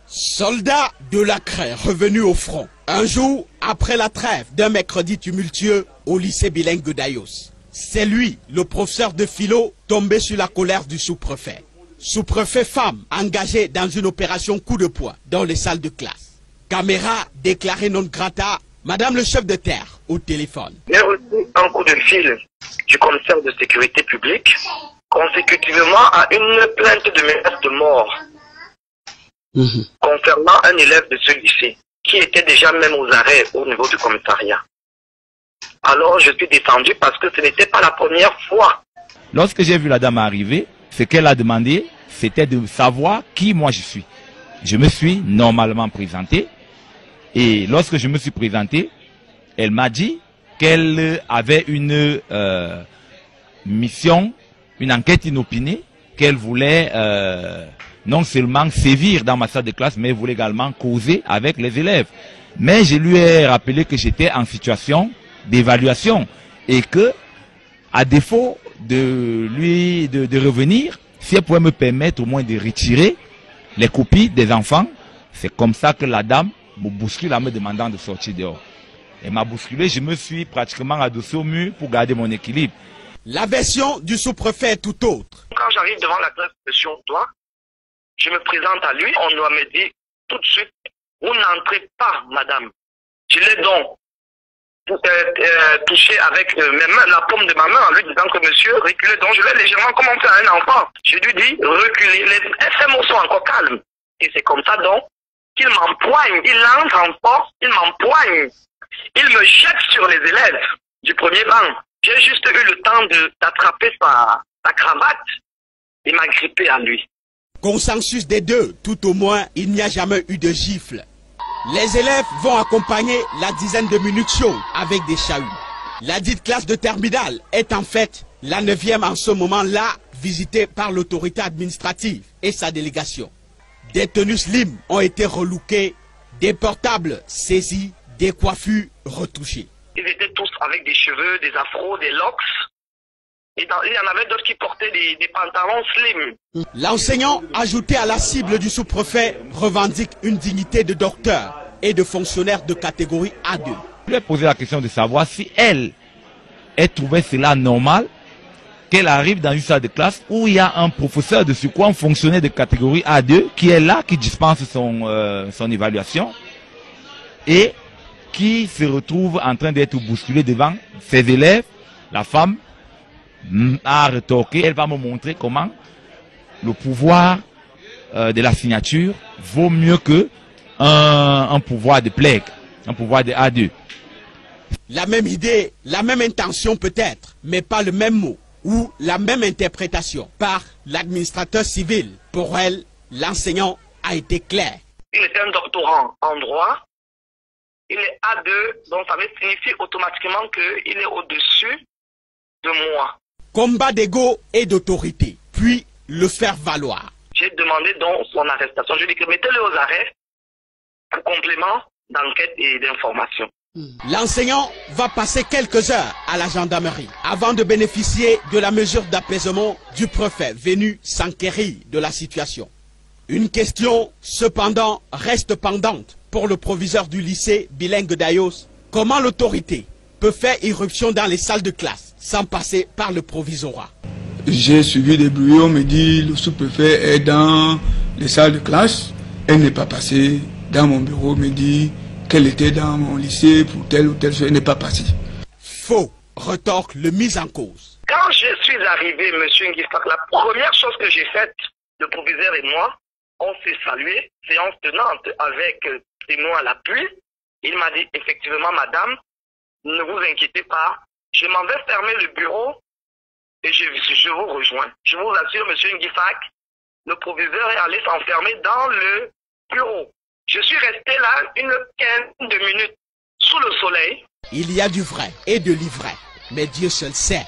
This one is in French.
Soldat de la Craie revenu au front, un jour après la trêve d'un mercredi tumultueux au lycée bilingue d'Ayos. C'est lui, le professeur de philo, tombé sur la colère du sous-préfet. Sous-préfet femme engagée dans une opération coup de poing dans les salles de classe. Caméra déclarée non grata, madame le chef de terre au téléphone. J'ai reçu un coup de fil du commissaire de sécurité publique consécutivement à une plainte de menace de mort concernant un élève de ce lycée qui était déjà même aux arrêts au niveau du commissariat. Alors je suis descendu parce que ce n'était pas la première fois. Lorsque j'ai vu la dame arriver, ce qu'elle a demandé, c'était de savoir qui moi je suis. Je me suis normalement présenté et lorsque je me suis présenté, elle m'a dit qu'elle avait une mission, une enquête inopinée, qu'elle voulait non seulement sévir dans ma salle de classe, mais voulait également causer avec les élèves. Mais je lui ai rappelé que j'étais en situation d'évaluation et que, à défaut de lui de revenir, si elle pouvait me permettre au moins de retirer les copies des enfants, c'est comme ça que la dame me bouscule en me demandant de sortir dehors. Elle m'a bousculé, je me suis pratiquement adossé au mur pour garder mon équilibre. La version du sous-préfet est tout autre. Quand j'arrive devant la classe de Siontois, je me présente à lui, on doit me dire tout de suite, vous n'entrez pas, madame. Je l'ai donc touché avec mes mains, la paume de ma main en lui disant que monsieur, reculez donc. Je l'ai légèrement comme on fait à un enfant. Je lui dis, reculez. Ces mots sont encore calmes. Et c'est comme ça donc qu'il m'empoigne. Il entre en force, il m'empoigne. Il me jette sur les élèves du premier banc. J'ai juste eu le temps d'attraper sa cravate et m'agripper à lui. Consensus des deux, tout au moins, il n'y a jamais eu de gifle. Les élèves vont accompagner la dizaine de minutes chaudes avec des chahuts. La dite classe de terminale est en fait la 9e en ce moment-là, visitée par l'autorité administrative et sa délégation. Des tenues slim ont été relookées, des portables saisis, des coiffures retouchées. Ils étaient tous avec des cheveux, des afros, des locks. Et il y en avait d'autres qui portaient des pantalons slim. L'enseignant, ajouté à la cible du sous-préfet, revendique une dignité de docteur et de fonctionnaire de catégorie A2. Je lui ai posé la question de savoir si elle trouvait cela normal qu'elle arrive dans une salle de classe où il y a un professeur de surcroît, un fonctionnaire de catégorie A2 qui est là, qui dispense son évaluation et qui se retrouve en train d'être bousculé devant ses élèves. La femme a rétorqué, elle va me montrer comment le pouvoir de la signature vaut mieux que un pouvoir de plague, un pouvoir de A2. La même idée, la même intention peut-être, mais pas le même mot ou la même interprétation par l'administrateur civil. Pour elle, l'enseignant a été clair. Il était un doctorant en droit, il est A2, donc ça veut signifier automatiquement qu'il est au-dessus de moi. Combat d'ego et d'autorité, puis le faire valoir. J'ai demandé donc son arrestation. Je lui ai dit que mettez-le aux arrêts pour complément d'enquête et d'information. L'enseignant va passer quelques heures à la gendarmerie avant de bénéficier de la mesure d'apaisement du préfet venu s'enquérir de la situation. Une question, cependant, reste pendante pour le proviseur du lycée bilingue d'Ayos. Comment l'autorité peut faire irruption dans les salles de classe sans passer par le provisorat? J'ai suivi des bruits, on me dit le sous-préfet est dans les salles de classe. Elle n'est pas passée dans mon bureau, on me dit qu'elle était dans mon lycée pour telle ou telle chose, elle n'est pas passée. Faux, retorque le mis en cause. Quand je suis arrivé, monsieur Ngifak, la première chose que j'ai faite, le proviseur et moi, on s'est salué, séance tenante avec témoin à l'appui. Il m'a dit effectivement, madame, ne vous inquiétez pas, je m'en vais fermer le bureau et je vous rejoins. Je vous assure, monsieur Ngifak, le proviseur est allé s'enfermer dans le bureau. Je suis resté là une quinzaine de minutes sous le soleil. Il y a du vrai et de l'ivraie, mais Dieu seul sait.